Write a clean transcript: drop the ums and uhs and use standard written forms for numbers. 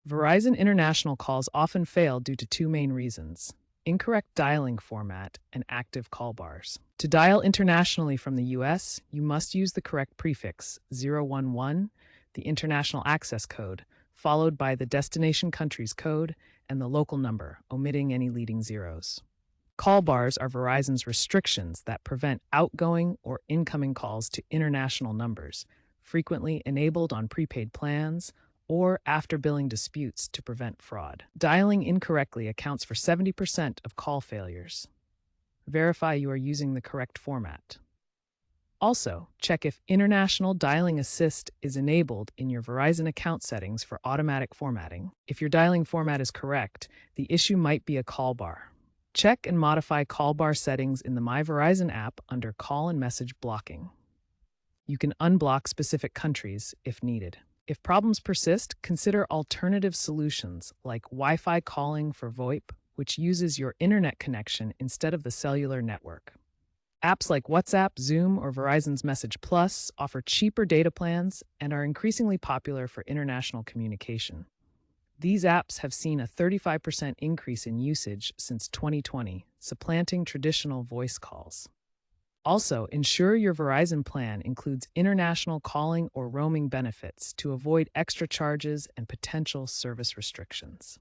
Verizon International calls often fail due to two main reasons: incorrect dialing format and active call bars. To dial internationally from the US, you must use the correct prefix 011, the international access code, followed by the destination country's code and the local number, omitting any leading zeros. Call bars are Verizon's restrictions that prevent outgoing or incoming calls to international numbers, frequently enabled on prepaid plans or after billing disputes to prevent fraud. Dialing incorrectly accounts for 70% of call failures. Verify you are using the correct format. Also, check if International Dialing Assist is enabled in your Verizon account settings for automatic formatting. If your dialing format is correct, the issue might be a call bar. Check and modify call bar settings in the My Verizon app under Call and Message Blocking. You can unblock specific countries if needed. If problems persist, consider alternative solutions like Wi-Fi calling for VoIP, which uses your internet connection instead of the cellular network. Apps like WhatsApp, Zoom, or Verizon's Message Plus offer cheaper data plans and are increasingly popular for international communication. These apps have seen a 35% increase in usage since 2020, supplanting traditional voice calls. Also, ensure your Verizon plan includes international calling or roaming benefits to avoid extra charges and potential service restrictions.